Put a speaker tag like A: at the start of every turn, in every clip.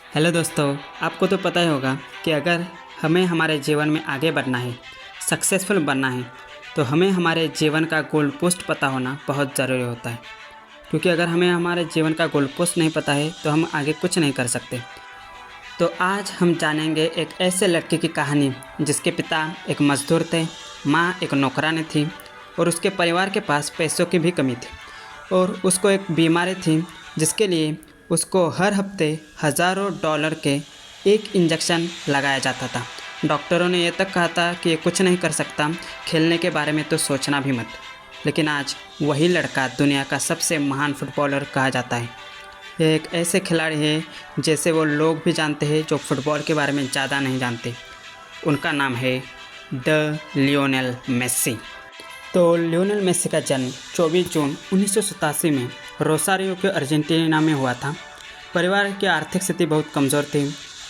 A: Hello दोस्तों, आपको तो पता ही होगा कि अगर हमें हमारे जीवन में आगे बढ़ना है, सक्सेसफुल बनना है, तो हमें हमारे जीवन का गोल पोस्ट पता होना बहुत ज़रूरी होता है। क्योंकि अगर हमें हमारे जीवन का गोल पोस्ट नहीं पता है तो हम आगे कुछ नहीं कर सकते। तो आज हम जानेंगे एक ऐसे लड़के की कहानी जिसके पिता एक मज़दूर थे, माँ एक नौकरानी थी और उसके परिवार के पास पैसों की भी कमी थी और उसको एक बीमारी थी जिसके लिए उसको हर हफ्ते हज़ारों डॉलर के एक इंजेक्शन लगाया जाता था। डॉक्टरों ने यह तक कहा था कि ये कुछ नहीं कर सकता, खेलने के बारे में तो सोचना भी मत। लेकिन आज वही लड़का दुनिया का सबसे महान फुटबॉलर कहा जाता है। ये एक ऐसे खिलाड़ी है जैसे वो लोग भी जानते हैं जो फुटबॉल के बारे में ज़्यादा नहीं जानते। उनका नाम है लियोनेल मेसी। तो लियोनेल मेसी का जन्म 24 जून 1987 में रोसारियो के अर्जेंटीना में हुआ था। परिवार की आर्थिक स्थिति बहुत कमज़ोर थी।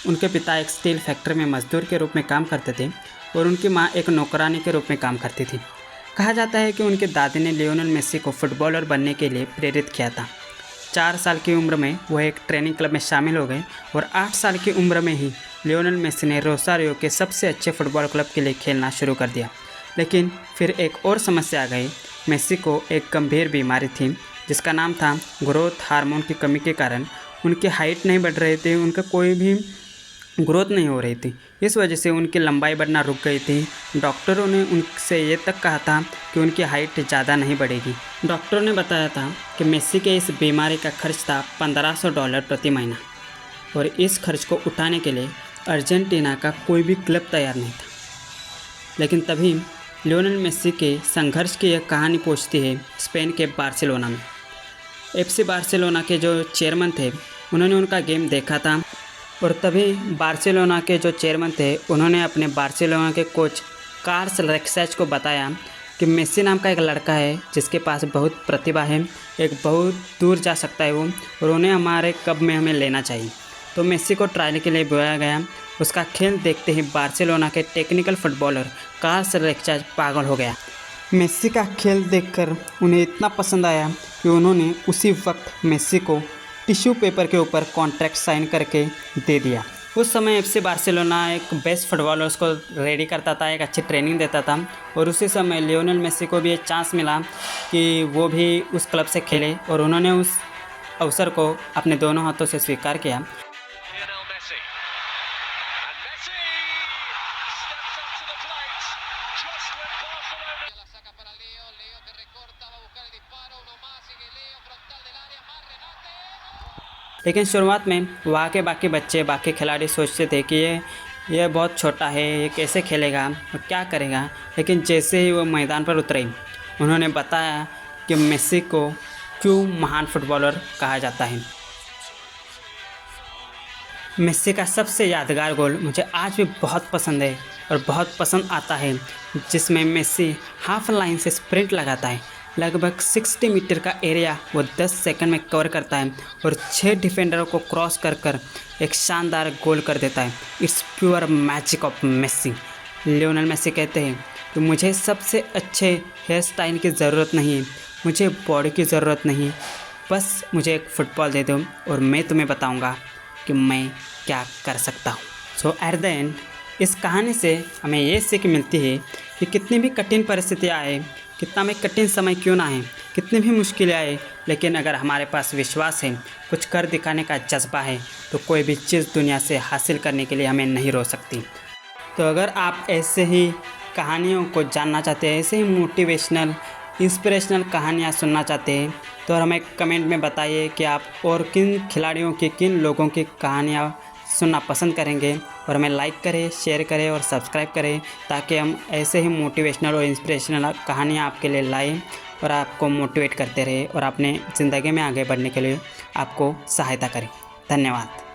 A: उनके पिता एक स्टील फैक्ट्री में मजदूर के रूप में काम करते थे और उनकी मां एक नौकरानी के रूप में काम करती थी। कहा जाता है कि उनके दादी ने लियोनेल मेसी को फुटबॉलर बनने के लिए प्रेरित किया था। 4 साल की उम्र में वह एक ट्रेनिंग क्लब में शामिल हो गए और 8 साल की उम्र में ही लियोनेल मेसी ने रोसारियो के सबसे अच्छे फुटबॉल क्लब के लिए खेलना शुरू कर दिया। लेकिन फिर एक और समस्या आ गई। मेसी को एक गंभीर बीमारी थी जिसका नाम था ग्रोथ हार्मोन की कमी के कारण उनकी हाइट नहीं बढ़ रही थी, उनका कोई भी ग्रोथ नहीं हो रही थी। इस वजह से उनकी लंबाई बढ़ना रुक गई थी। डॉक्टरों ने उनसे ये तक कहा था कि उनकी हाइट ज़्यादा नहीं बढ़ेगी। डॉक्टरों ने बताया था कि मेसी के इस बीमारी का खर्च था $1500 प्रति महीना और इस खर्च को उठाने के लिए अर्जेंटीना का कोई भी क्लब तैयार नहीं था। लेकिन तभी लियोनेल मेसी के संघर्ष की यह कहानी पहुंचती है स्पेन के बार्सिलोना में। एफसी बार्सिलोना के जो चेयरमैन थे उन्होंने उनका गेम देखा था और तभी बार्सिलोना के जो चेयरमैन थे उन्होंने अपने बार्सिलोना के कोच कार्ल्स रेक्सैच को बताया कि मेसी नाम का एक लड़का है जिसके पास बहुत प्रतिभा है, एक बहुत दूर जा सकता है वो, और उन्हें हमारे क्लब में हमें लेना चाहिए। तो मेसी को ट्रायल के लिए बुलाया गया। उसका खेल देखते ही बार्सिलोना के टेक्निकल फुटबॉलर कार्ल्स रेक्सैच पागल हो गया। मेसी का खेल देखकर उन्हें इतना पसंद आया कि उन्होंने उसी वक्त मेसी को टिश्यू पेपर के ऊपर कॉन्ट्रैक्ट साइन करके दे दिया। उस समय एफसी बार्सिलोना एक बेस्ट फुटबॉलर्स को रेडी करता था, एक अच्छी ट्रेनिंग देता था और उसी समय लियोनेल मेसी को भी एक चांस मिला कि वो भी उस क्लब से खेले और उन्होंने उस अवसर को अपने दोनों हाथों से स्वीकार किया। लेकिन शुरुआत में वहाँ के बाकी बच्चे, बाकी खिलाड़ी सोचते थे कि ये बहुत छोटा है, ये कैसे खेलेगा, क्या करेगा। लेकिन जैसे ही वो मैदान पर उतरे उन्होंने बताया कि मेसी को क्यों महान फुटबॉलर कहा जाता है। मेसी का सबसे यादगार गोल मुझे आज भी बहुत पसंद है और बहुत पसंद आता है, जिसमें मेसी हाफ लाइन से स्प्रिंट लगाता है। लगभग 60 मीटर का एरिया वो 10 सेकंड में कवर करता है और 6 डिफेंडरों को क्रॉस कर एक शानदार गोल कर देता है। It's pure magic of Messi. Lionel Messi कहते हैं कि मुझे सबसे अच्छे हेयर स्टाइल की ज़रूरत नहीं है, मुझे बॉडी की ज़रूरत नहीं, बस मुझे एक फ़ुटबॉल दे दो और मैं तुम्हें बताऊँगा कि मैं क्या कर सकता हूँ। सो एट द एंड इस कहानी से हमें ये सीख मिलती है कि कितनी भी कठिन परिस्थितियाँ आए, कितना भी कठिन समय क्यों ना आए, कितनी भी मुश्किलें आए, लेकिन अगर हमारे पास विश्वास है, कुछ कर दिखाने का जज्बा है, तो कोई भी चीज़ दुनिया से हासिल करने के लिए हमें नहीं रोक सकती। तो अगर आप ऐसे ही कहानियों को जानना चाहते हैं, ऐसे ही मोटिवेशनल इंस्पिरेशनल कहानियाँ सुनना चाहते हैं, तो हमें कमेंट में बताइए कि आप और किन खिलाड़ियों की, किन लोगों की कहानियाँ सुनना पसंद करेंगे। और हमें लाइक करें, शेयर करें और सब्सक्राइब करें ताकि हम ऐसे ही मोटिवेशनल और इंस्पिरेशनल कहानियाँ आपके लिए लाएं और आपको मोटिवेट करते रहें और अपने ज़िंदगी में आगे बढ़ने के लिए आपको सहायता करें। धन्यवाद।